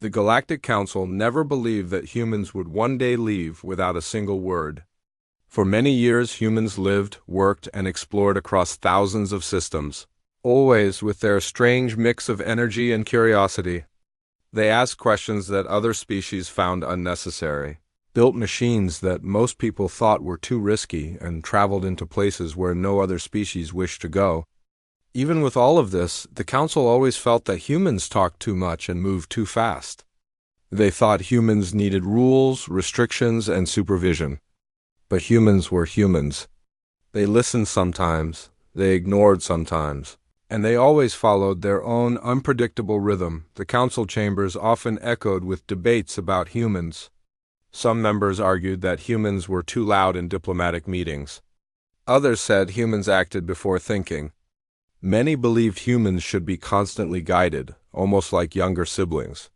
The Galactic Council never believed that humans would one day leave without a single word. For many years, humans lived, worked, and explored across thousands of systems, always with their strange mix of energy and curiosity. They asked questions that other species found unnecessary, built machines that most people thought were too risky, and traveled into places where no other species wished to go. Even with all of this, the Council always felt that humans talked too much and moved too fast. They thought humans needed rules, restrictions, and supervision. But humans were humans. They listened sometimes, they ignored sometimes, and they always followed their own unpredictable rhythm. The council chambers often echoed with debates about humans. Some members argued that humans were too loud in diplomatic meetings. Others said humans acted before thinking. Many believed humans should be constantly guided, almost like younger siblings.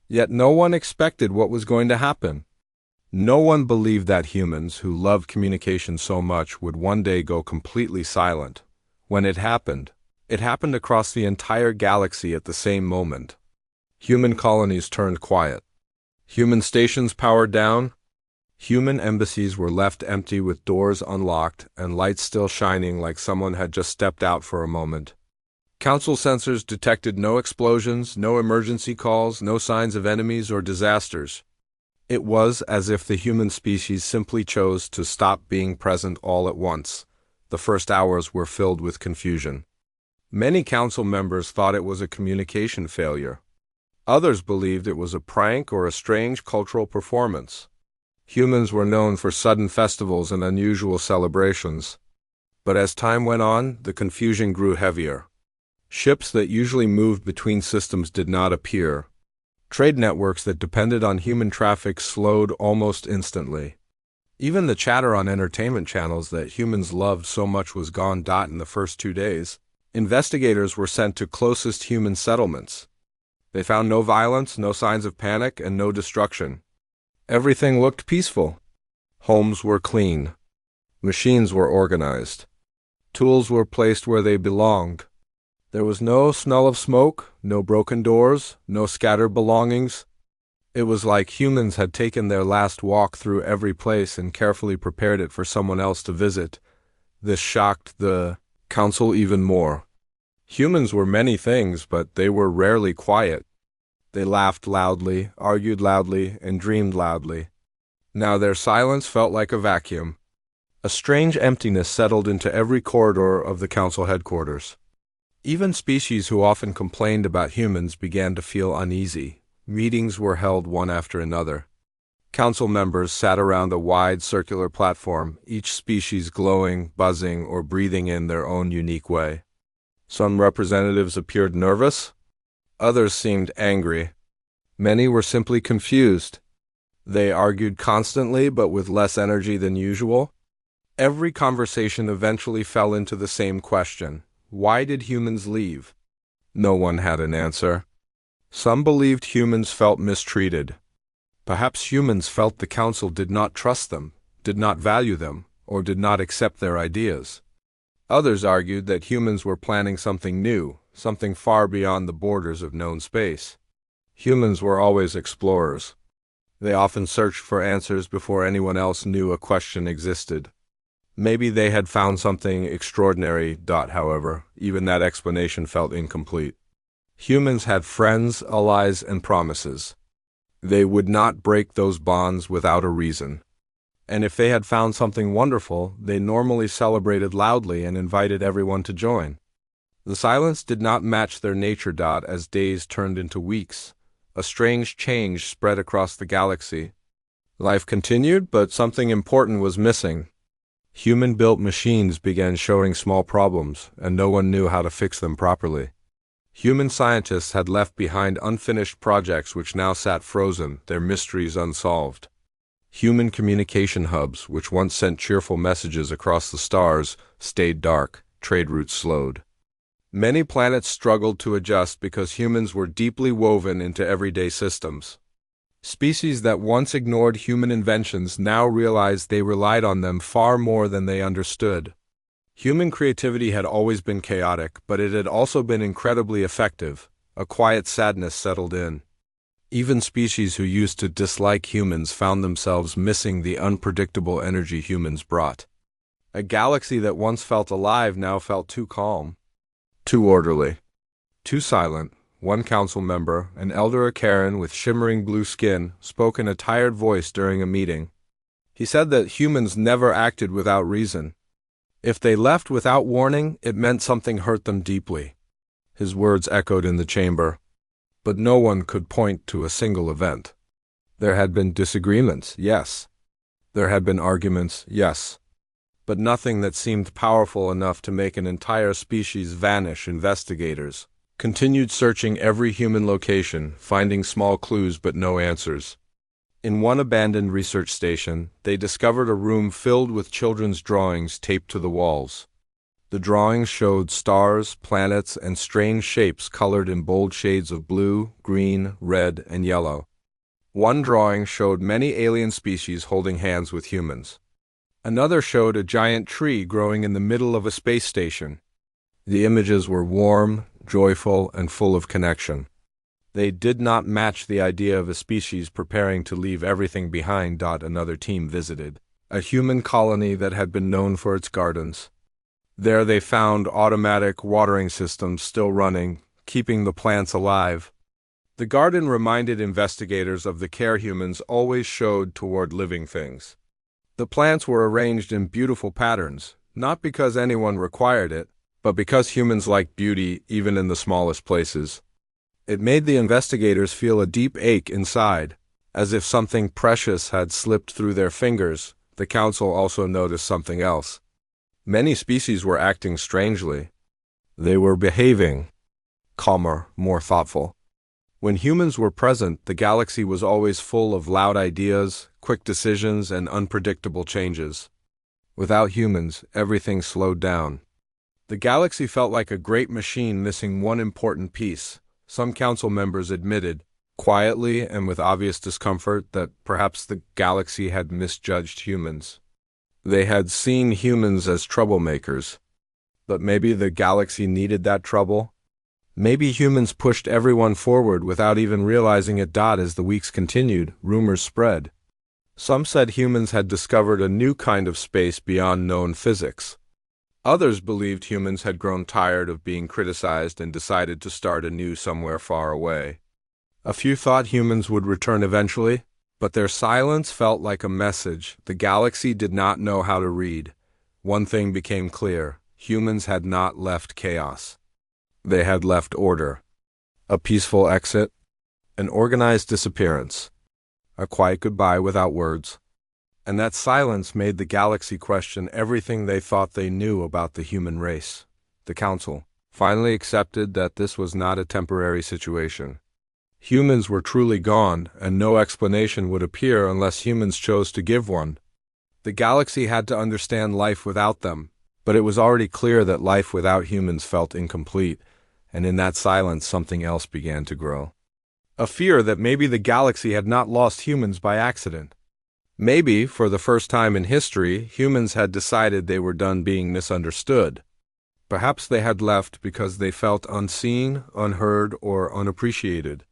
Yet no one expected what was going to happen. No one believed that humans, who loved communication so much, would one day go completely silent. When it happened across the entire galaxy at the same moment. Human colonies turned quiet. Human stations powered down. Human embassies were left empty with doors unlocked and lights still shining like someone had just stepped out for a moment. Council sensors detected no explosions, no emergency calls, no signs of enemies or disasters. It was as if the human species simply chose to stop being present all at once. The first hours were filled with confusion. Many council members thought it was a communication failure. Others believed it was a prank or a strange cultural performance. Humans were known for sudden festivals and unusual celebrations. But as time went on, the confusion grew heavier. Ships that usually moved between systems did not appear. Trade networks that depended on human traffic slowed almost instantly. Even the chatter on entertainment channels that humans loved so much was gone. In the first 2 days, investigators were sent to closest human settlements. They found no violence, no signs of panic, and no destruction. Everything looked peaceful. Homes were clean. Machines were organized. Tools were placed where they belonged. There was no smell of smoke, no broken doors, no scattered belongings. It was like humans had taken their last walk through every place and carefully prepared it for someone else to visit. This shocked the council even more. Humans were many things, but they were rarely quiet. They laughed loudly, argued loudly, and dreamed loudly. Now their silence felt like a vacuum. A strange emptiness settled into every corridor of the council headquarters. Even species who often complained about humans began to feel uneasy. Meetings were held one after another. Council members sat around a wide circular platform, each species glowing, buzzing, or breathing in their own unique way. Some representatives appeared nervous. Others seemed angry. Many were simply confused. They argued constantly, but with less energy than usual. Every conversation eventually fell into the same question. Why did humans leave? No one had an answer. Some believed humans felt mistreated. Perhaps humans felt the council did not trust them, did not value them, or did not accept their ideas. Others argued that humans were planning something new, something far beyond the borders of known space. Humans were always explorers. They often searched for answers before anyone else knew a question existed. Maybe they had found something extraordinary. However, even that explanation felt incomplete. Humans had friends, allies, and promises. They would not break those bonds without a reason. And if they had found something wonderful, they normally celebrated loudly and invited everyone to join. The silence did not match their nature. As days turned into weeks, a strange change spread across the galaxy. Life continued, but something important was missing. Human-built machines began showing small problems, and no one knew how to fix them properly. Human scientists had left behind unfinished projects which now sat frozen, their mysteries unsolved. Human communication hubs, which once sent cheerful messages across the stars, stayed dark, trade routes slowed. Many planets struggled to adjust because humans were deeply woven into everyday systems. Species that once ignored human inventions now realized they relied on them far more than they understood. Human creativity had always been chaotic, but it had also been incredibly effective. A quiet sadness settled in. Even species who used to dislike humans found themselves missing the unpredictable energy humans brought. A galaxy that once felt alive now felt too calm, too orderly, too silent. One council member, an elder Karen with shimmering blue skin, spoke in a tired voice during a meeting. He said that humans never acted without reason. If they left without warning, it meant something hurt them deeply. His words echoed in the chamber, but no one could point to a single event. There had been disagreements, yes. There had been arguments, yes. But nothing that seemed powerful enough to make an entire species vanish. Investigators continued searching every human location, finding small clues but no answers. In one abandoned research station, they discovered a room filled with children's drawings taped to the walls. The drawings showed stars, planets, and strange shapes colored in bold shades of blue, green, red, and yellow. One drawing showed many alien species holding hands with humans. Another showed a giant tree growing in the middle of a space station. The images were warm, joyful, and full of connection. They did not match the idea of a species preparing to leave everything behind. Another team visited a human colony that had been known for its gardens. There they found automatic watering systems still running, keeping the plants alive. The garden reminded investigators of the care humans always showed toward living things. The plants were arranged in beautiful patterns, not because anyone required it, but because humans like beauty even in the smallest places. It made the investigators feel a deep ache inside, as if something precious had slipped through their fingers. The council also noticed something else. Many species were acting strangely. They were behaving calmer, more thoughtful. When humans were present, the galaxy was always full of loud ideas, quick decisions, and unpredictable changes. Without humans, everything slowed down. The galaxy felt like a great machine missing one important piece. Some council members admitted, quietly and with obvious discomfort, that perhaps the galaxy had misjudged humans. They had seen humans as troublemakers. But maybe the galaxy needed that trouble. Maybe humans pushed everyone forward without even realizing it. As the weeks continued, rumors spread. Some said humans had discovered a new kind of space beyond known physics. Others believed humans had grown tired of being criticized and decided to start anew somewhere far away. A few thought humans would return eventually, but their silence felt like a message the galaxy did not know how to read. One thing became clear: humans had not left chaos. They had left order. A peaceful exit, an organized disappearance, a quiet goodbye without words. And that silence made the galaxy question everything they thought they knew about the human race. The council finally accepted that this was not a temporary situation. Humans were truly gone, and no explanation would appear unless humans chose to give one. The galaxy had to understand life without them, but it was already clear that life without humans felt incomplete, and in that silence something else began to grow. A fear that maybe the galaxy had not lost humans by accident. Maybe, for the first time in history, humans had decided they were done being misunderstood. Perhaps they had left because they felt unseen, unheard, or unappreciated.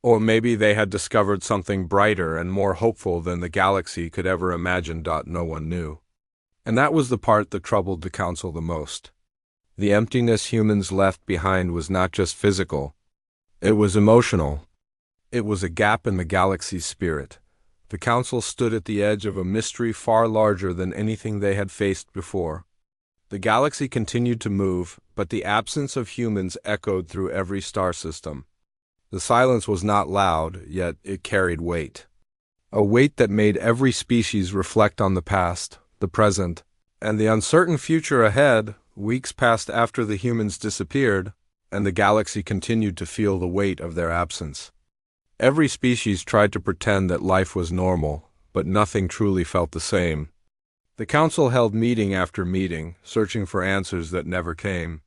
Or maybe they had discovered something brighter and more hopeful than the galaxy could ever imagine. No one knew. And that was the part that troubled the council the most. The emptiness humans left behind was not just physical. It was emotional. It was a gap in the galaxy's spirit. The council stood at the edge of a mystery far larger than anything they had faced before. The galaxy continued to move, but the absence of humans echoed through every star system. The silence was not loud, yet it carried weight. A weight that made every species reflect on the past, the present, and the uncertain future ahead. Weeks passed after the humans disappeared, and the galaxy continued to feel the weight of their absence. Every species tried to pretend that life was normal, but nothing truly felt the same. The council held meeting after meeting, searching for answers that never came.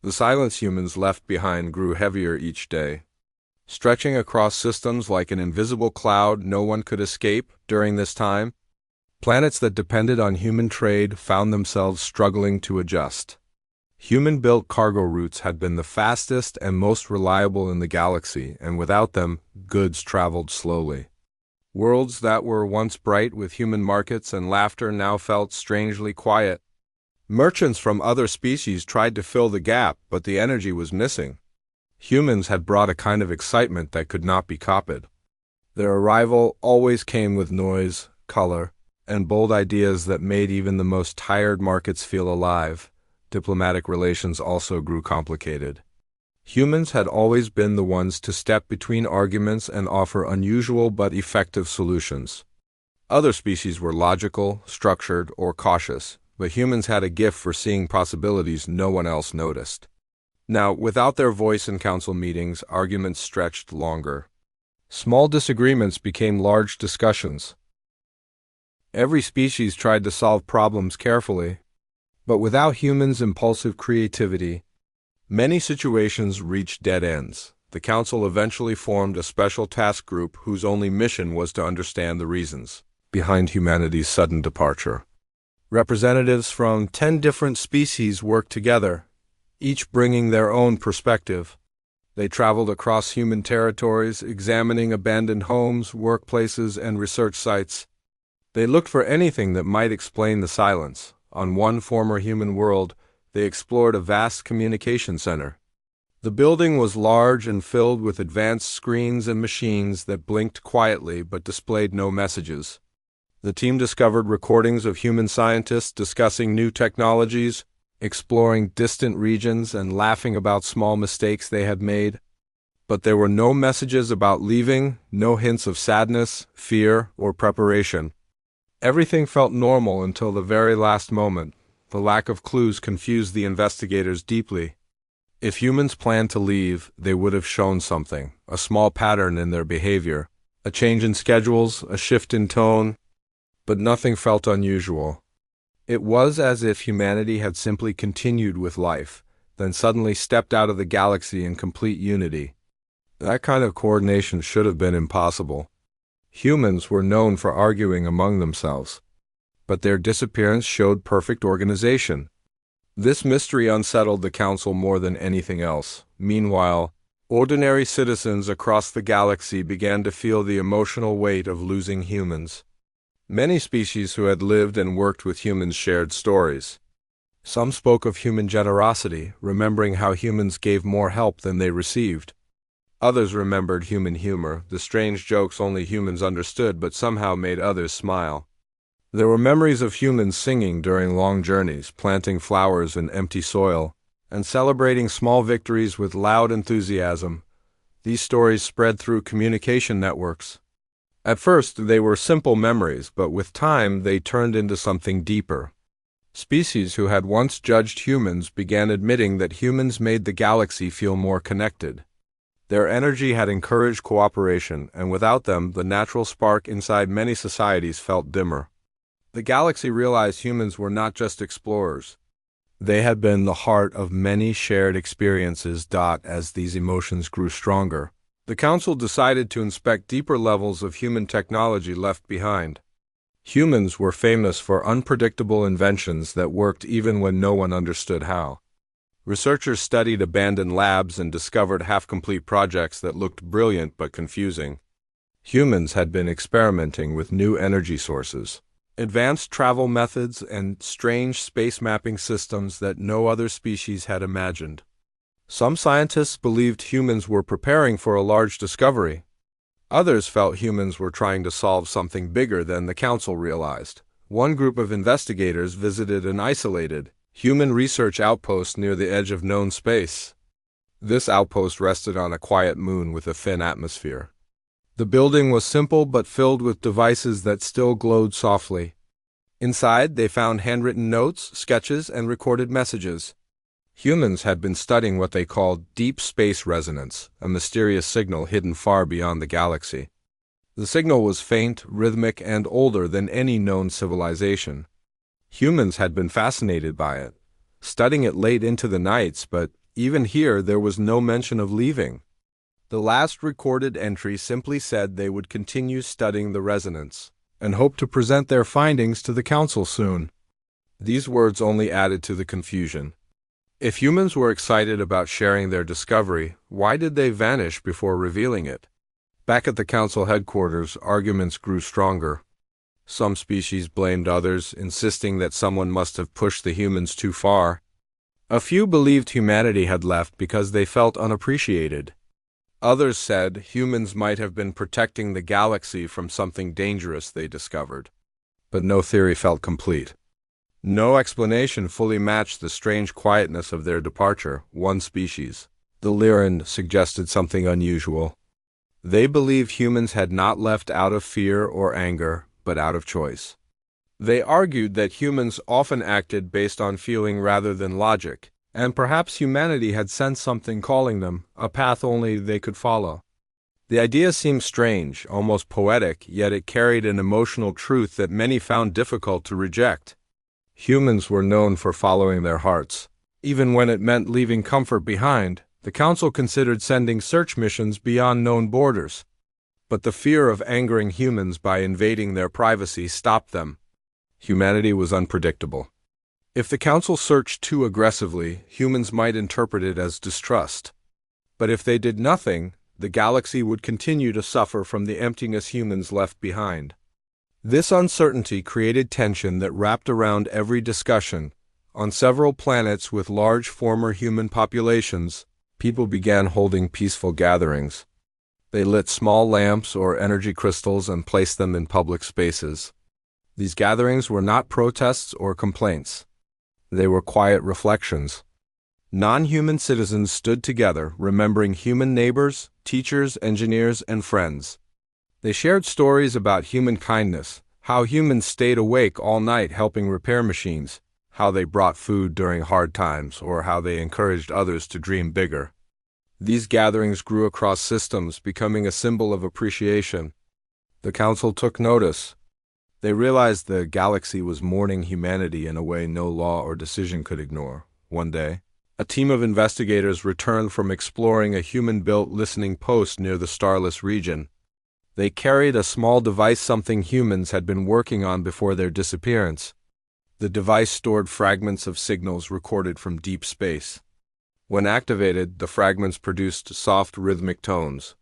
The silence humans left behind grew heavier each day. Stretching across systems like an invisible cloud no one could escape during this time, planets that depended on human trade found themselves struggling to adjust. Human-built cargo routes had been the fastest and most reliable in the galaxy, and without them, goods traveled slowly. Worlds that were once bright with human markets and laughter now felt strangely quiet. Merchants from other species tried to fill the gap, but the energy was missing. Humans had brought a kind of excitement that could not be copied. Their arrival always came with noise, color, and bold ideas that made even the most tired markets feel alive. Diplomatic relations also grew complicated. Humans had always been the ones to step between arguments and offer unusual but effective solutions. Other species were logical, structured, or cautious, but humans had a gift for seeing possibilities no one else noticed. Now, without their voice in council meetings, arguments stretched longer. Small disagreements became large discussions. Every species tried to solve problems carefully, but without humans' impulsive creativity, many situations reached dead ends. The council eventually formed a special task group whose only mission was to understand the reasons behind humanity's sudden departure. Representatives from 10 different species worked together, each bringing their own perspective. They traveled across human territories, examining abandoned homes, workplaces, and research sites. They looked for anything that might explain the silence. On one former human world, they explored a vast communication center. The building was large and filled with advanced screens and machines that blinked quietly but displayed no messages. The team discovered recordings of human scientists discussing new technologies, exploring distant regions, and laughing about small mistakes they had made. But there were no messages about leaving, no hints of sadness, fear, or preparation. Everything felt normal until the very last moment. The lack of clues confused the investigators deeply. If humans planned to leave, they would have shown something, a small pattern in their behavior, a change in schedules, a shift in tone, but nothing felt unusual. It was as if humanity had simply continued with life, then suddenly stepped out of the galaxy in complete unity. That kind of coordination should have been impossible. Humans were known for arguing among themselves, but their disappearance showed perfect organization. This mystery unsettled the council more than anything else. Meanwhile, ordinary citizens across the galaxy began to feel the emotional weight of losing humans. Many species who had lived and worked with humans shared stories. Some spoke of human generosity, remembering how humans gave more help than they received. Others remembered human humor, the strange jokes only humans understood but somehow made others smile. There were memories of humans singing during long journeys, planting flowers in empty soil, and celebrating small victories with loud enthusiasm. These stories spread through communication networks. At first, they were simple memories, but with time, they turned into something deeper. Species who had once judged humans began admitting that humans made the galaxy feel more connected. Their energy had encouraged cooperation, and without them, the natural spark inside many societies felt dimmer. The galaxy realized humans were not just explorers. They had been the heart of many shared experiences. As these emotions grew stronger, the council decided to inspect deeper levels of human technology left behind. Humans were famous for unpredictable inventions that worked even when no one understood how. Researchers studied abandoned labs and discovered half-complete projects that looked brilliant but confusing. Humans had been experimenting with new energy sources, advanced travel methods, and strange space mapping systems that no other species had imagined. Some scientists believed humans were preparing for a large discovery. Others felt humans were trying to solve something bigger than the council realized. One group of investigators visited an isolated, human research outpost near the edge of known space. This outpost rested on a quiet moon with a thin atmosphere. The building was simple but filled with devices that still glowed softly. Inside, they found handwritten notes, sketches, and recorded messages. Humans had been studying what they called deep space resonance, a mysterious signal hidden far beyond the galaxy. The signal was faint, rhythmic, and older than any known civilization. Humans had been fascinated by it, studying it late into the nights, but even here there was no mention of leaving. The last recorded entry simply said they would continue studying the resonance and hope to present their findings to the council soon. These words only added to the confusion. If humans were excited about sharing their discovery, why did they vanish before revealing it? Back at the council headquarters, arguments grew stronger. Some species blamed others, insisting that someone must have pushed the humans too far. A few believed humanity had left because they felt unappreciated. Others said humans might have been protecting the galaxy from something dangerous they discovered. But no theory felt complete. No explanation fully matched the strange quietness of their departure. One species, the Lyran, suggested something unusual. They believed humans had not left out of fear or anger, but out of choice. They argued that humans often acted based on feeling rather than logic, and perhaps humanity had sensed something calling them, a path only they could follow. The idea seemed strange, almost poetic, yet it carried an emotional truth that many found difficult to reject. Humans were known for following their hearts. Even when it meant leaving comfort behind, the Council considered sending search missions beyond known borders. But the fear of angering humans by invading their privacy stopped them. Humanity was unpredictable. If the Council searched too aggressively, humans might interpret it as distrust. But if they did nothing, the galaxy would continue to suffer from the emptiness humans left behind. This uncertainty created tension that wrapped around every discussion. On several planets with large former human populations, people began holding peaceful gatherings. They lit small lamps or energy crystals and placed them in public spaces. These gatherings were not protests or complaints. They were quiet reflections. Non-human citizens stood together, remembering human neighbors, teachers, engineers, and friends. They shared stories about human kindness, how humans stayed awake all night helping repair machines, how they brought food during hard times, or how they encouraged others to dream bigger. These gatherings grew across systems, becoming a symbol of appreciation. The Council took notice. They realized the galaxy was mourning humanity in a way no law or decision could ignore. One day, a team of investigators returned from exploring a human-built listening post near the starless region. They carried a small device something humans had been working on before their disappearance. The device stored fragments of signals recorded from deep space. When activated, the fragments produced soft rhythmic tones.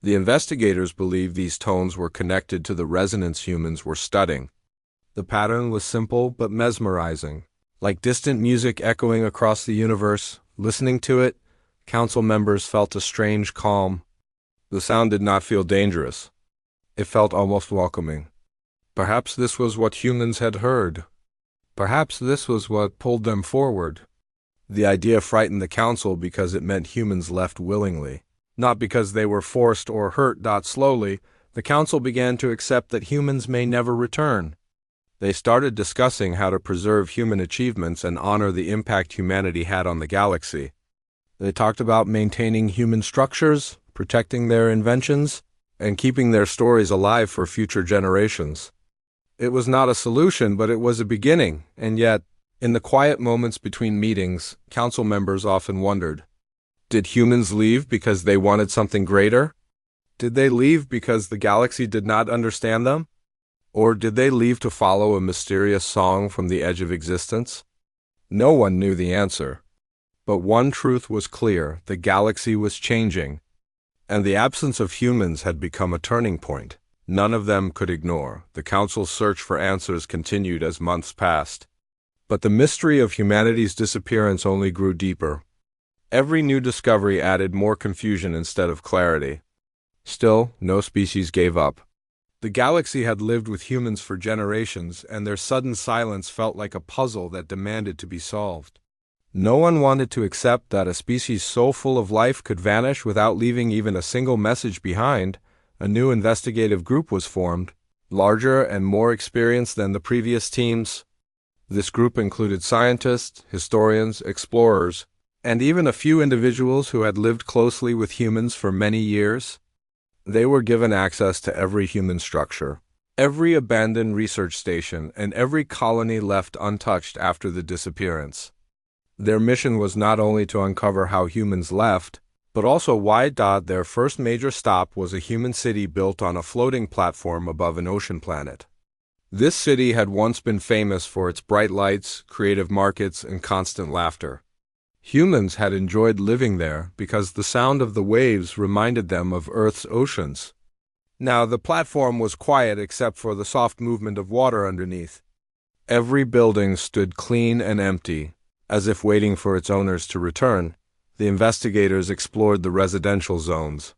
The investigators believed these tones were connected to the resonance humans were studying. The pattern was simple but mesmerizing. Like distant music echoing across the universe, listening to it, Council members felt a strange calm. The sound did not feel dangerous. It felt almost welcoming. Perhaps this was what humans had heard. Perhaps this was what pulled them forward. The idea frightened the Council because it meant humans left willingly. Not because they were forced or hurt. Slowly, the Council began to accept that humans may never return. They started discussing how to preserve human achievements and honor the impact humanity had on the galaxy. They talked about maintaining human structures, protecting their inventions, and keeping their stories alive for future generations. It was not a solution, but it was a beginning, and yet, in the quiet moments between meetings, Council members often wondered, did humans leave because they wanted something greater? Did they leave because the galaxy did not understand them? Or did they leave to follow a mysterious song from the edge of existence? No one knew the answer. But one truth was clear: the galaxy was changing, and the absence of humans had become a turning point. None of them could ignore. The Council's search for answers continued as months passed. But the mystery of humanity's disappearance only grew deeper. Every new discovery added more confusion instead of clarity. Still, no species gave up. The galaxy had lived with humans for generations, and their sudden silence felt like a puzzle that demanded to be solved. No one wanted to accept that a species so full of life could vanish without leaving even a single message behind. A new investigative group was formed, larger and more experienced than the previous teams. This group included scientists, historians, explorers, and even a few individuals who had lived closely with humans for many years. They were given access to every human structure, every abandoned research station, and every colony left untouched after the disappearance. Their mission was not only to uncover how humans left, but also why. Their first major stop was a human city built on a floating platform above an ocean planet. This city had once been famous for its bright lights, creative markets, and constant laughter. Humans had enjoyed living there because the sound of the waves reminded them of Earth's oceans. Now the platform was quiet except for the soft movement of water underneath. Every building stood clean and empty, as if waiting for its owners to return. The investigators explored the residential zones.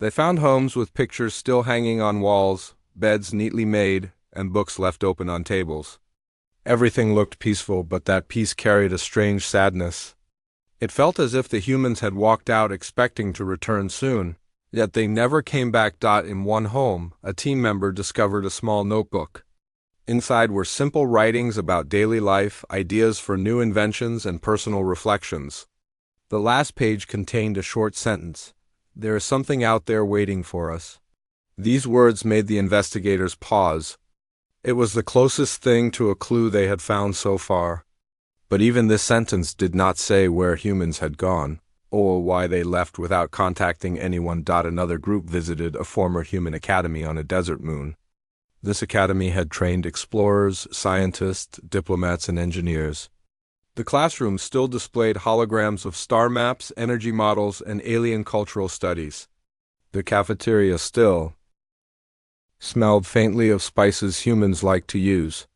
They found homes with pictures still hanging on walls, beds neatly made, and books left open on tables. Everything looked peaceful, but that peace carried a strange sadness. It felt as if the humans had walked out expecting to return soon, yet they never came back. In one home, a team member discovered a small notebook. Inside were simple writings about daily life, ideas for new inventions, and personal reflections. The last page contained a short sentence: "There is something out there waiting for us." These words made the investigators pause. It was the closest thing to a clue they had found so far. But even this sentence did not say where humans had gone, or why they left without contacting anyone. Another group visited a former human academy on a desert moon. This academy had trained explorers, scientists, diplomats, and engineers. The classroom still displayed holograms of star maps, energy models, and alien cultural studies. The cafeteria still smelled faintly of spices humans liked to use.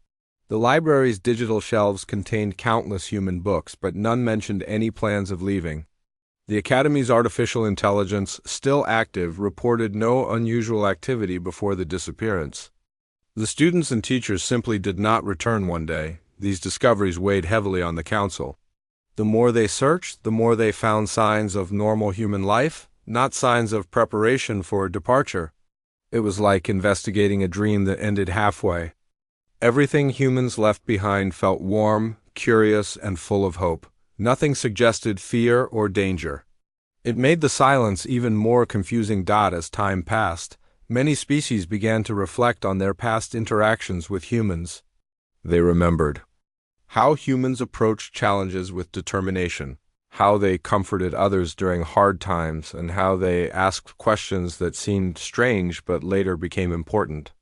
The library's digital shelves contained countless human books, but none mentioned any plans of leaving. The Academy's artificial intelligence, still active, reported no unusual activity before the disappearance. The students and teachers simply did not return one day. These discoveries weighed heavily on the council. The more they searched, the more they found signs of normal human life, not signs of preparation for departure. It was like investigating a dream that ended halfway. Everything humans left behind felt warm, curious, and full of hope. Nothing suggested fear or danger. It made the silence even more confusing. As time passed, many species began to reflect on their past interactions with humans. They remembered how humans approached challenges with determination, how they comforted others during hard times, and how they asked questions that seemed strange but later became important.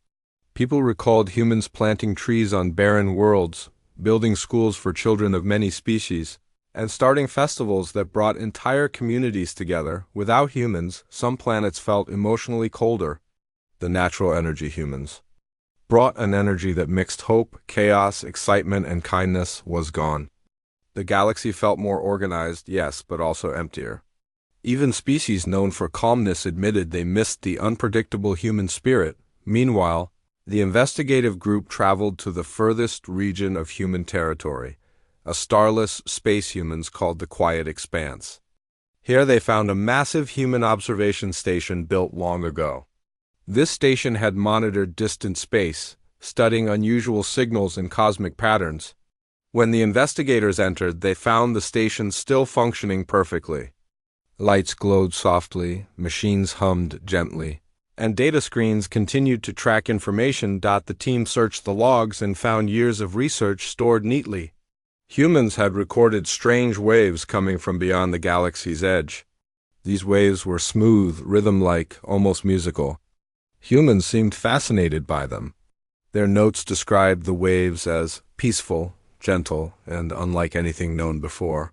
People recalled humans planting trees on barren worlds, building schools for children of many species, and starting festivals that brought entire communities together. Without humans, some planets felt emotionally colder. The natural energy humans brought an energy that mixed hope, chaos, excitement, and kindness was gone. The galaxy felt more organized, yes, but also emptier. Even species known for calmness admitted they missed the unpredictable human spirit. Meanwhile, the investigative group traveled to the furthest region of human territory, a starless space humans called the Quiet Expanse. Here they found a massive human observation station built long ago. This station had monitored distant space, studying unusual signals and cosmic patterns. When the investigators entered, they found the station still functioning perfectly. Lights glowed softly, machines hummed gently, and data screens continued to track information. The team searched the logs and found years of research stored neatly. Humans had recorded strange waves coming from beyond the galaxy's edge. These waves were smooth, rhythm-like, almost musical. Humans seemed fascinated by them. Their notes described the waves as peaceful, gentle, and unlike anything known before.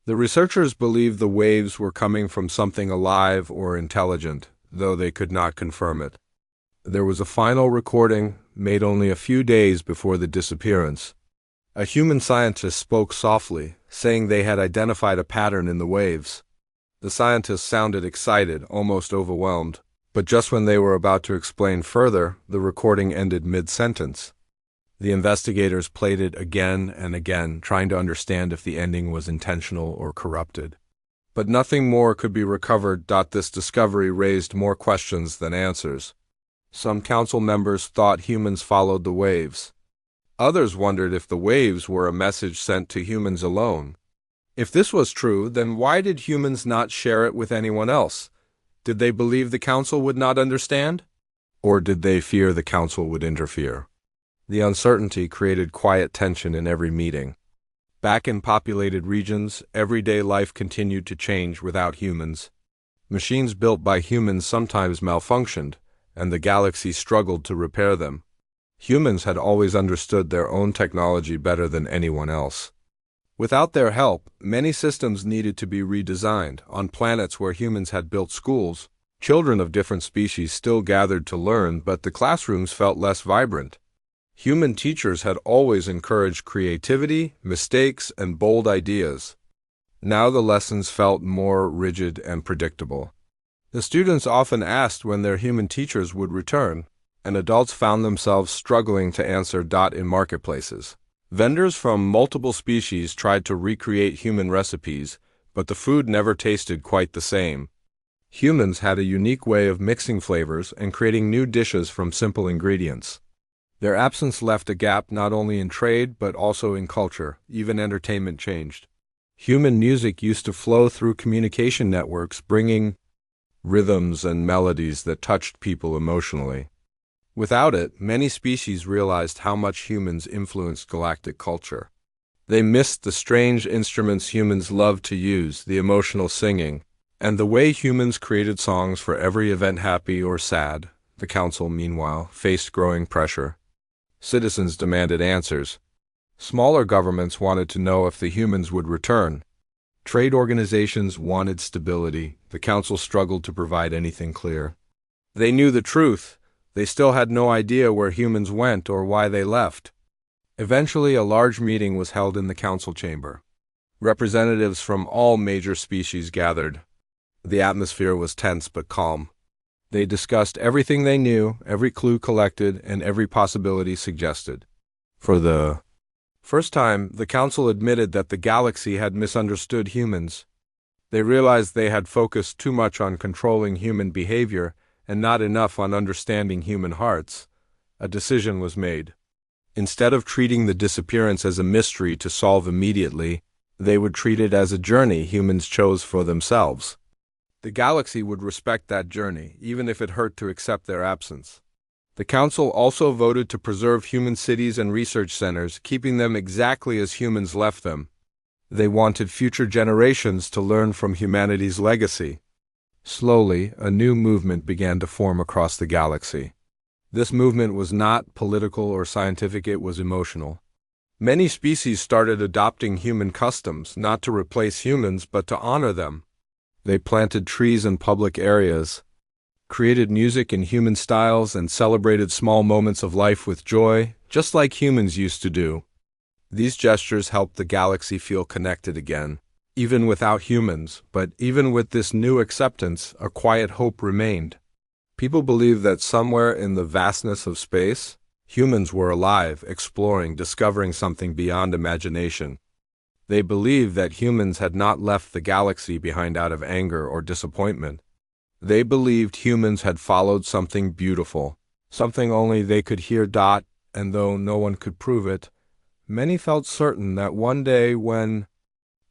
The researchers believed the waves were coming from something alive or intelligent, though they could not confirm it. There was a final recording, made only a few days before the disappearance. A human scientist spoke softly, saying they had identified a pattern in the waves. The scientist sounded excited, almost overwhelmed. But just when they were about to explain further, the recording ended mid-sentence. The investigators played it again and again, trying to understand if the ending was intentional or corrupted. But nothing more could be recovered. This discovery raised more questions than answers. Some council members thought humans followed the waves. Others wondered if the waves were a message sent to humans alone. If this was true, then why did humans not share it with anyone else? Did they believe the council would not understand? Or did they fear the council would interfere? The uncertainty created quiet tension in every meeting. Back in populated regions, everyday life continued to change without humans. Machines built by humans sometimes malfunctioned, and the galaxy struggled to repair them. Humans had always understood their own technology better than anyone else. Without their help, many systems needed to be redesigned. On planets where humans had built schools, children of different species still gathered to learn, but the classrooms felt less vibrant. Human teachers had always encouraged creativity, mistakes, and bold ideas. Now the lessons felt more rigid and predictable. The students often asked when their human teachers would return, and adults found themselves struggling to answer. In marketplaces, vendors from multiple species tried to recreate human recipes, but the food never tasted quite the same. Humans had a unique way of mixing flavors and creating new dishes from simple ingredients. Their absence left a gap not only in trade but also in culture. Even entertainment changed. Human music used to flow through communication networks, bringing rhythms and melodies that touched people emotionally. Without it, many species realized how much humans influenced galactic culture. They missed the strange instruments humans loved to use, the emotional singing, and the way humans created songs for every event, happy or sad. The council, meanwhile, faced growing pressure. Citizens demanded answers. Smaller governments wanted to know if the humans would return. Trade organizations wanted stability. The council struggled to provide anything clear. They knew the truth. They still had no idea where humans went or why they left. Eventually, a large meeting was held in the council chamber. Representatives from all major species gathered. The atmosphere was tense but calm. They discussed everything they knew, every clue collected, and every possibility suggested. For the first time, the council admitted that the galaxy had misunderstood humans. They realized they had focused too much on controlling human behavior and not enough on understanding human hearts. A decision was made. Instead of treating the disappearance as a mystery to solve immediately, they would treat it as a journey humans chose for themselves. The galaxy would respect that journey, even if it hurt to accept their absence. The council also voted to preserve human cities and research centers, keeping them exactly as humans left them. They wanted future generations to learn from humanity's legacy. Slowly, a new movement began to form across the galaxy. This movement was not political or scientific, it was emotional. Many species started adopting human customs, not to replace humans, but to honor them. They planted trees in public areas, created music in human styles, and celebrated small moments of life with joy, just like humans used to do. These gestures helped the galaxy feel connected again, even without humans. But even with this new acceptance, a quiet hope remained. People believed that somewhere in the vastness of space, humans were alive, exploring, discovering something beyond imagination. They believed that humans had not left the galaxy behind out of anger or disappointment. They believed humans had followed something beautiful, something only they could hear. And though no one could prove it, many felt certain that one day, when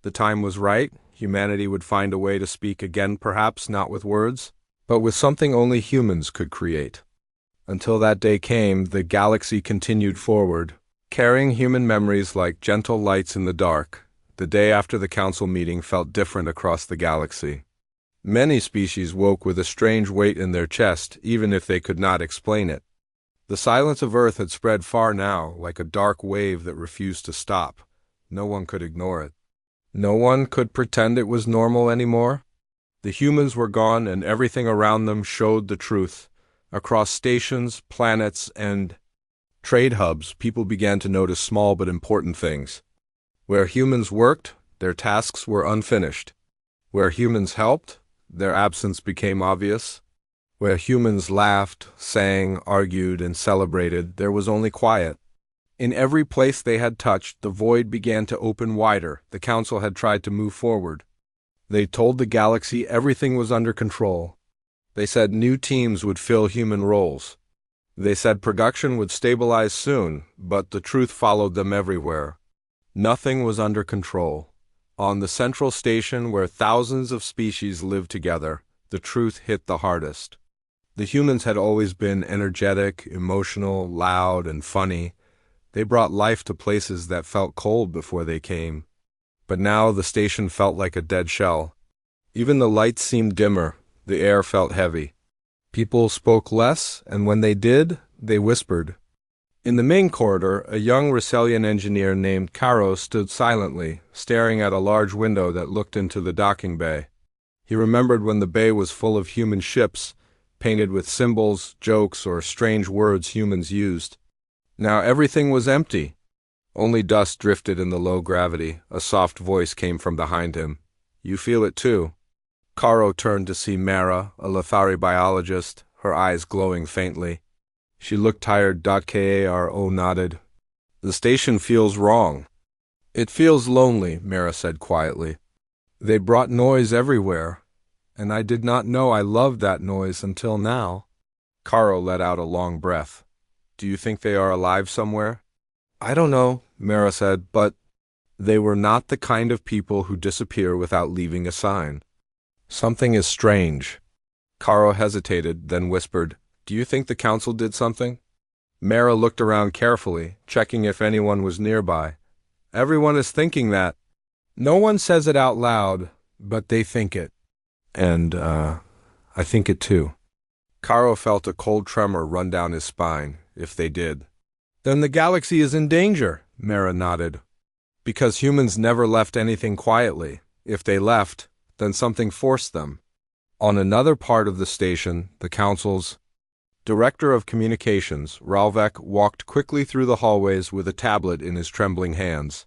the time was right, humanity would find a way to speak again, perhaps not with words, but with something only humans could create. Until that day came, the galaxy continued forward, carrying human memories like gentle lights in the dark. The day after the council meeting felt different across the galaxy. Many species woke with a strange weight in their chest, even if they could not explain it. The silence of Earth had spread far now, like a dark wave that refused to stop. No one could ignore it. No one could pretend it was normal anymore. The humans were gone, and everything around them showed the truth. Across stations, planets, and trade hubs, people began to notice small but important things. Where humans worked, their tasks were unfinished. Where humans helped, their absence became obvious. Where humans laughed, sang, argued, and celebrated, there was only quiet. In every place they had touched, the void began to open wider. The council had tried to move forward. They told the galaxy everything was under control. They said new teams would fill human roles. They said production would stabilize soon, but the truth followed them everywhere. Nothing was under control. On the central station, where thousands of species lived together, the truth hit the hardest. The humans had always been energetic, emotional, loud, and funny. They brought life to places that felt cold before they came. But now the station felt like a dead shell. Even the lights seemed dimmer. The air felt heavy. People spoke less, and when they did, they whispered. In the main corridor, a young Raselian engineer named Caro stood silently, staring at a large window that looked into the docking bay. He remembered when the bay was full of human ships, painted with symbols, jokes, or strange words humans used. Now everything was empty. Only dust drifted in the low gravity. A soft voice came from behind him. "You feel it too." Caro turned to see Mara, a Lethari biologist, her eyes glowing faintly. She looked tired. Karo nodded. "The station feels wrong." "It feels lonely," Mara said quietly. "They brought noise everywhere, and I did not know I loved that noise until now." Caro let out a long breath. "Do you think they are alive somewhere?" "I don't know," Mara said, "but they were not the kind of people who disappear without leaving a sign. Something is strange." Caro hesitated, then whispered, "Do you think the council did something?" Mara looked around carefully, checking if anyone was nearby. "Everyone is thinking that. No one says it out loud, but they think it. And, I think it too." Caro felt a cold tremor run down his spine. If they did. "Then the galaxy is in danger," Mara nodded. "Because humans never left anything quietly. If they left, then something forced them." On another part of the station, the council's Director of Communications, Ralvek, walked quickly through the hallways with a tablet in his trembling hands.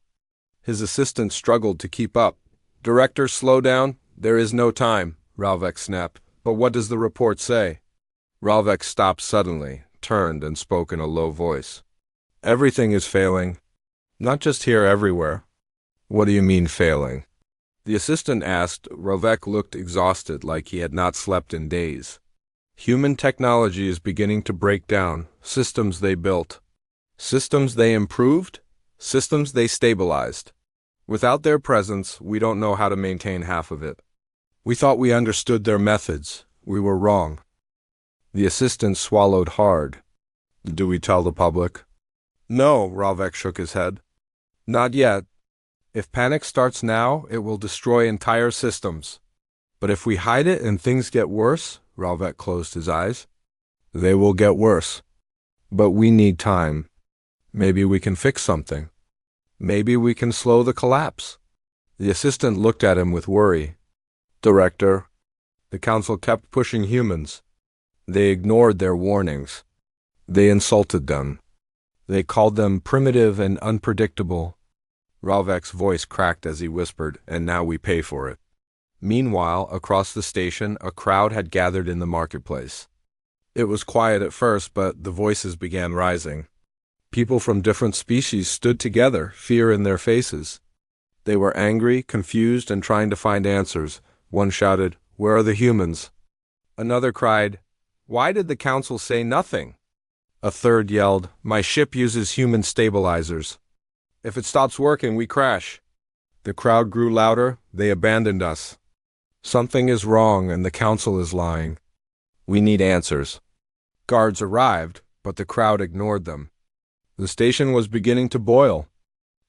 His assistant struggled to keep up. "Director, slow down. There is no time," Ralvek snapped. "But what does the report say?" Ralvek stopped suddenly, turned, and spoke in a low voice. "Everything is failing. Not just here, everywhere." "What do you mean, failing?" the assistant asked. Ralvek looked exhausted, like he had not slept in days. "Human technology is beginning to break down. Systems they built. Systems they improved. Systems they stabilized. Without their presence, we don't know how to maintain half of it. We thought we understood their methods. We were wrong." The assistant swallowed hard. "Do we tell the public?" "No," Ralvek shook his head. "Not yet. If panic starts now, it will destroy entire systems. But if we hide it and things get worse," Ralvek closed his eyes, "they will get worse. But we need time. Maybe we can fix something. Maybe we can slow the collapse." The assistant looked at him with worry. "Director, the council kept pushing humans. They ignored their warnings. They insulted them. They called them primitive and unpredictable." Ralvek's voice cracked as he whispered, "And now we pay for it." Meanwhile, across the station, a crowd had gathered in the marketplace. It was quiet at first, but the voices began rising. People from different species stood together, fear in their faces. They were angry, confused, and trying to find answers. One shouted, "Where are the humans?" Another cried, "Why did the council say nothing?" A third yelled, "My ship uses human stabilizers. If it stops working, we crash." The crowd grew louder. "They abandoned us. Something is wrong, and the council is lying. We need answers." Guards arrived, but the crowd ignored them. The station was beginning to boil.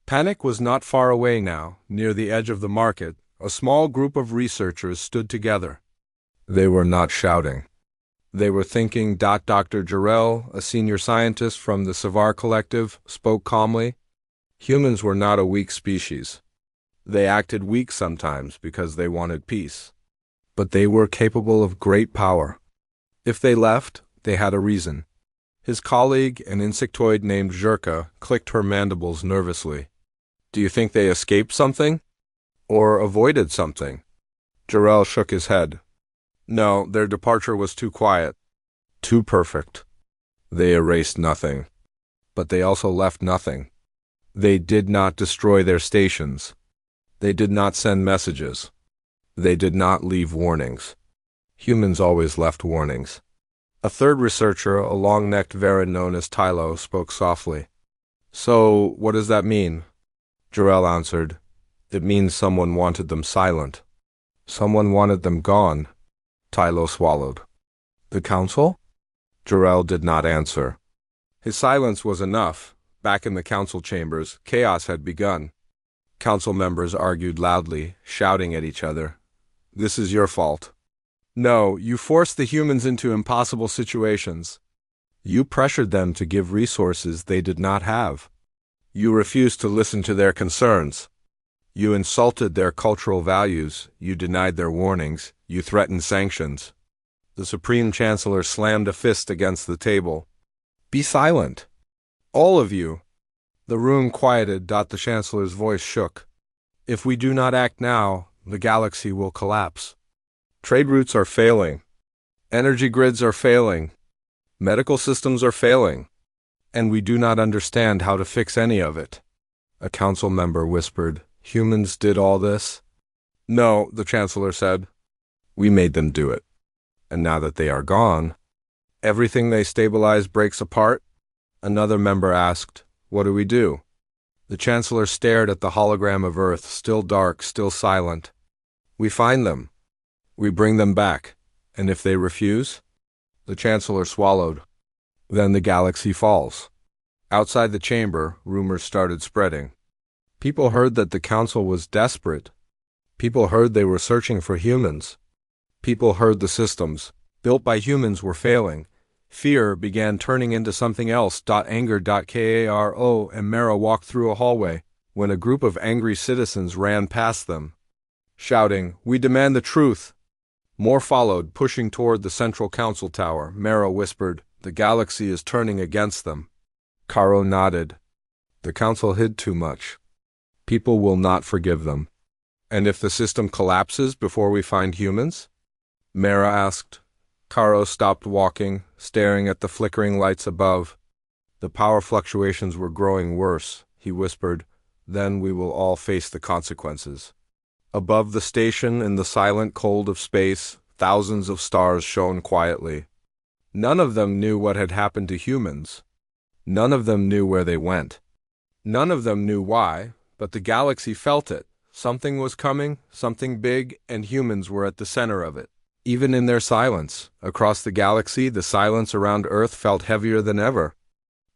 Panic was not far away now. Near the edge of the market, a small group of researchers stood together. They were not shouting. They were thinking. Dr. Jarrell, a senior scientist from the Savar Collective, spoke calmly. Humans were not a weak species. They acted weak sometimes because they wanted peace. But they were capable of great power. If they left, they had a reason. His colleague, an insectoid named Zherka, clicked her mandibles nervously. "Do you think they escaped something? Or avoided something?" Jarrell shook his head. "No, their departure was too quiet. Too perfect. They erased nothing. But they also left nothing. They did not destroy their stations. They did not send messages. They did not leave warnings. Humans always left warnings." A third researcher, a long-necked Varan known as Tylo, spoke softly. "So, what does that mean?" Jarrell answered, "It means someone wanted them silent. Someone wanted them gone." Tylo swallowed. "The council?" Jarrell did not answer. His silence was enough. Back in the council chambers, chaos had begun. Council members argued loudly, shouting at each other. "This is your fault." "No, you forced the humans into impossible situations." You pressured them to give resources they did not have. You refused to listen to their concerns. You insulted their cultural values, you denied their warnings, you threatened sanctions. The Supreme Chancellor slammed a fist against the table. Be silent. All of you. The room quieted. The Chancellor's voice shook. If we do not act now, the galaxy will collapse. Trade routes are failing. Energy grids are failing. Medical systems are failing. And we do not understand how to fix any of it. A council member whispered, Humans did all this? No, the Chancellor said. We made them do it. And now that they are gone, everything they stabilize breaks apart? Another member asked, What do we do? The Chancellor stared at the hologram of Earth, still dark, still silent. We find them. We bring them back. And if they refuse? The Chancellor swallowed. Then the galaxy falls. Outside the chamber, rumors started spreading. People heard that the Council was desperate. People heard they were searching for humans. People heard the systems, built by humans, were failing. Fear began turning into something else. Anger. Karo and Mara walked through a hallway when a group of angry citizens ran past them, shouting, We demand the truth. More followed, pushing toward the central council tower. Mara whispered, The galaxy is turning against them. Karo nodded. The council hid too much. People will not forgive them. And if the system collapses before we find humans? Mara asked. Karo stopped walking, staring at the flickering lights above. The power fluctuations were growing worse, he whispered. Then we will all face the consequences. Above the station, in the silent cold of space, thousands of stars shone quietly. None of them knew what had happened to humans. None of them knew where they went. None of them knew why, but the galaxy felt it. Something was coming, something big, and humans were at the center of it. Even in their silence, across the galaxy, the silence around Earth felt heavier than ever.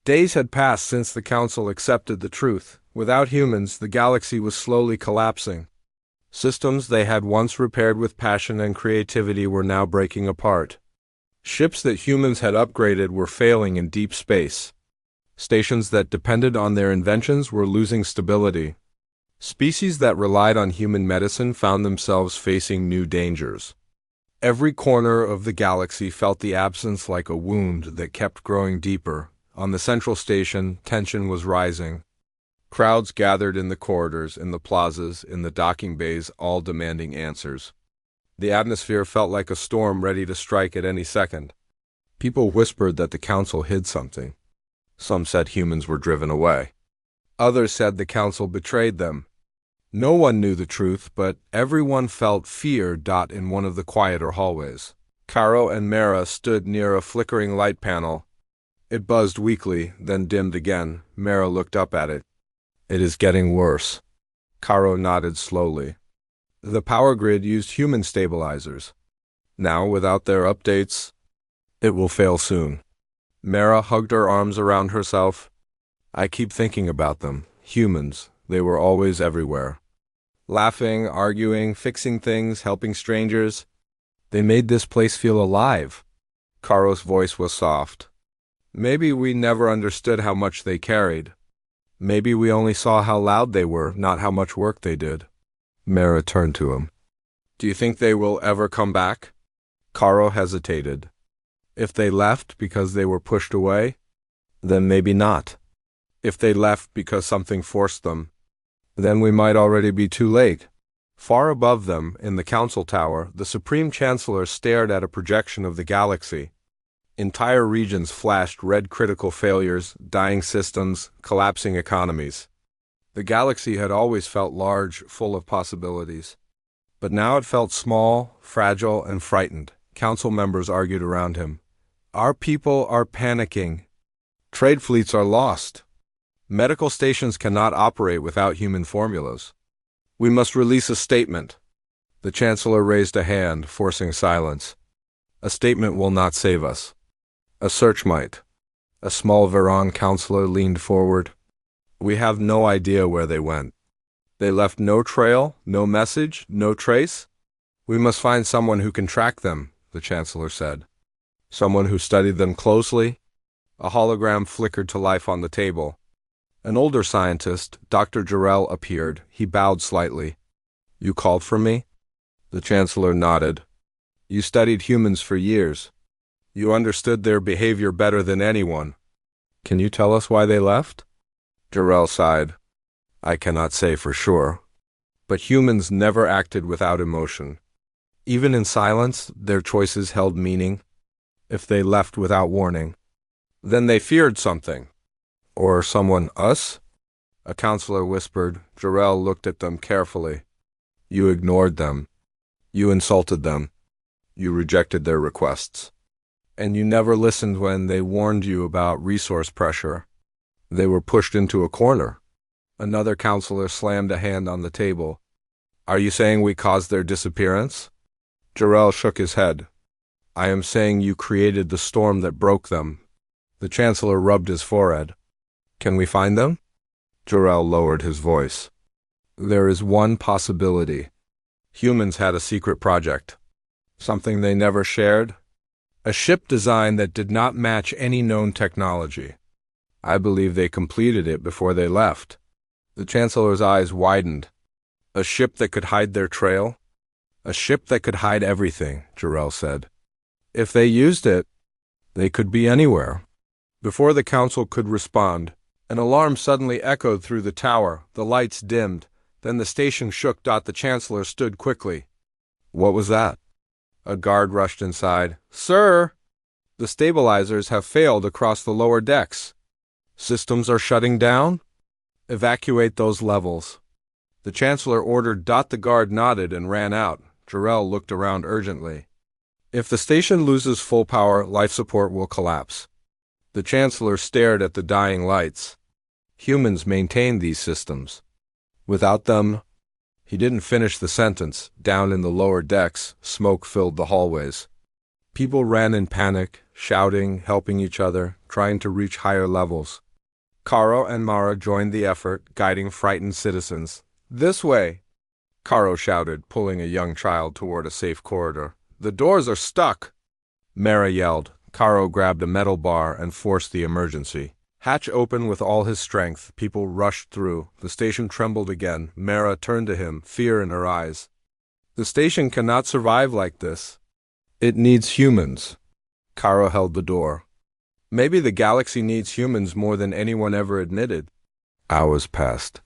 Days had passed since the Council accepted the truth. Without humans, the galaxy was slowly collapsing. Systems they had once repaired with passion and creativity were now breaking apart. Ships that humans had upgraded were failing in deep space. Stations that depended on their inventions were losing stability. Species that relied on human medicine found themselves facing new dangers. Every corner of the galaxy felt the absence like a wound that kept growing deeper. On the central station, tension was rising. Crowds gathered in the corridors, in the plazas, in the docking bays, all demanding answers. The atmosphere felt like a storm ready to strike at any second. People whispered that the Council hid something. Some said humans were driven away. Others said the Council betrayed them. No one knew the truth, but everyone felt fear. In one of the quieter hallways, Karo and Mara stood near a flickering light panel. It buzzed weakly, then dimmed again. Mara looked up at it. It is getting worse. Karo nodded slowly. The power grid used human stabilizers. Now, without their updates, it will fail soon. Mara hugged her arms around herself. I keep thinking about them. Humans. They were always everywhere. Laughing, arguing, fixing things, helping strangers. They made this place feel alive. Karo's voice was soft. Maybe we never understood how much they carried. Maybe we only saw how loud they were, not how much work they did. Mara turned to him. Do you think they will ever come back? Karo hesitated. If they left because they were pushed away, then maybe not. If they left because something forced them, then we might already be too late. Far above them, in the council tower, the Supreme Chancellor stared at a projection of the galaxy. Entire regions flashed red critical failures, dying systems, collapsing economies. The galaxy had always felt large, full of possibilities. But now it felt small, fragile, and frightened. Council members argued around him. Our people are panicking. Trade fleets are lost. Medical stations cannot operate without human formulas. We must release a statement. The Chancellor raised a hand, forcing silence. A statement will not save us. A search might. A small Veron counselor leaned forward. We have no idea where they went. They left no trail, no message, no trace. We must find someone who can track them, the Chancellor said. Someone who studied them closely, A hologram flickered to life on the table. An older scientist, Dr. Jarrell, appeared. He bowed slightly. "You called for me?" The Chancellor nodded. "You studied humans for years. You understood their behavior better than anyone. Can you tell us why they left?" Jarrell sighed. "I cannot say for sure. But humans never acted without emotion. Even in silence, their choices held meaning. If they left without warning, then they feared something. Or someone, us?" A counselor whispered. Jarrell looked at them carefully. "You ignored them. You insulted them. You rejected their requests. And you never listened when they warned you about resource pressure. They were pushed into a corner." Another counselor slammed a hand on the table. "Are you saying we caused their disappearance?" Jarrell shook his head. "I am saying you created the storm that broke them." The Chancellor rubbed his forehead. "Can we find them?" Jarrell lowered his voice. "There is one possibility. Humans had a secret project. Something they never shared. A ship design that did not match any known technology. I believe they completed it before they left." The Chancellor's eyes widened. "A ship that could hide their trail?" "A ship that could hide everything," Jarrell said. "If they used it, they could be anywhere." Before the Council could respond, an alarm suddenly echoed through the tower. The lights dimmed. Then the station shook. The Chancellor stood quickly. "What was that?" A guard rushed inside. "Sir! The stabilizers have failed across the lower decks. Systems are shutting down? Evacuate those levels." The Chancellor ordered. The guard nodded and ran out. Jarrell looked around urgently. "If the station loses full power, life support will collapse." The Chancellor stared at the dying lights. "Humans maintain these systems. Without them—" He didn't finish the sentence. Down in the lower decks, smoke filled the hallways. People ran in panic, shouting, helping each other, trying to reach higher levels. Caro and Mara joined the effort, guiding frightened citizens. "This way!" Caro shouted, pulling a young child toward a safe corridor. "The doors are stuck!" Mara yelled. Caro grabbed a metal bar and forced the emergency. Hatch opened with all his strength. People rushed through. The station trembled again. Mara turned to him, fear in her eyes. "The station cannot survive like this. It needs humans." Caro held the door. "Maybe the galaxy needs humans more than anyone ever admitted." Hours passed.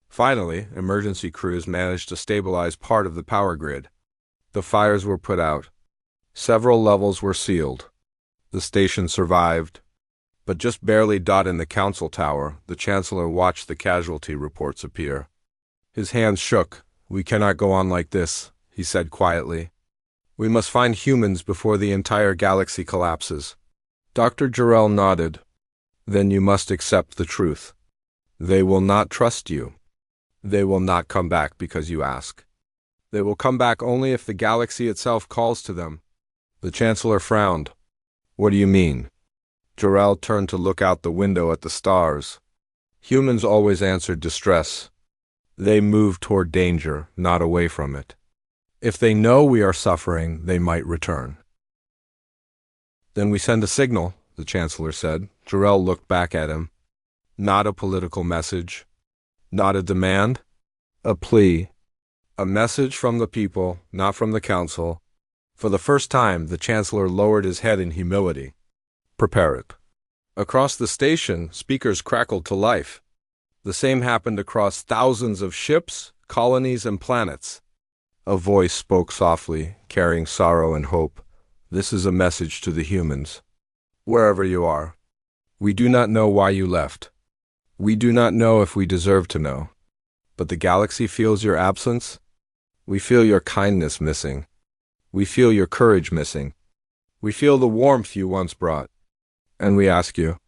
Finally, emergency crews managed to stabilize part of the power grid. The fires were put out. Several levels were sealed. The station survived, but just barely. In the Council Tower, the Chancellor watched the casualty reports appear. His hands shook. "We cannot go on like this," he said quietly. "We must find humans before the entire galaxy collapses." Dr. Jarrell nodded. "Then you must accept the truth. They will not trust you. They will not come back because you ask. They will come back only if the galaxy itself calls to them." The Chancellor frowned. "What do you mean?" Jarrell turned to look out the window at the stars. "Humans always answered distress. They move toward danger, not away from it. If they know we are suffering, they might return." "Then we send a signal," the Chancellor said. Jarrell looked back at him. "Not a political message. Not a demand. A plea. A message from the people, not from the Council." For the first time, the Chancellor lowered his head in humility. "Prepare it." Across the station, speakers crackled to life. The same happened across thousands of ships, colonies, and planets. A voice spoke softly, carrying sorrow and hope. "This is a message to the humans. Wherever you are. We do not know why you left. We do not know if we deserve to know. But the galaxy feels your absence. We feel your kindness missing. We feel your courage missing. We feel the warmth you once brought. And we ask you,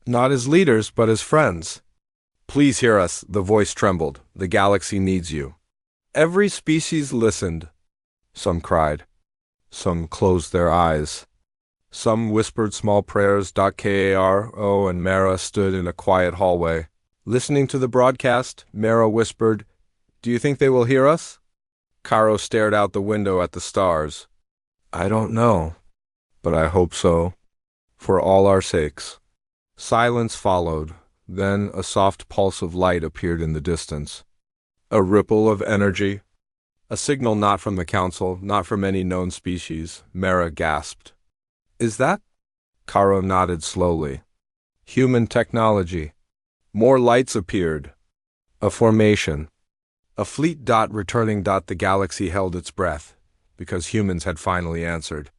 not as leaders, but as friends. Please hear us." The voice trembled. "The galaxy needs you." Every species listened. Some cried. Some closed their eyes. Some whispered small prayers. Karo and Mara stood in a quiet hallway. Listening to the broadcast, Mara whispered, "Do you think they will hear us?" Caro stared out the window at the stars. "I don't know, but I hope so. For all our sakes." Silence followed, then a soft pulse of light appeared in the distance. A ripple of energy. A signal not from the Council, not from any known species, Mara gasped. Is that? Karo nodded slowly. Human technology. More lights appeared. A formation. A fleet returning. The galaxy held its breath, because humans had finally answered.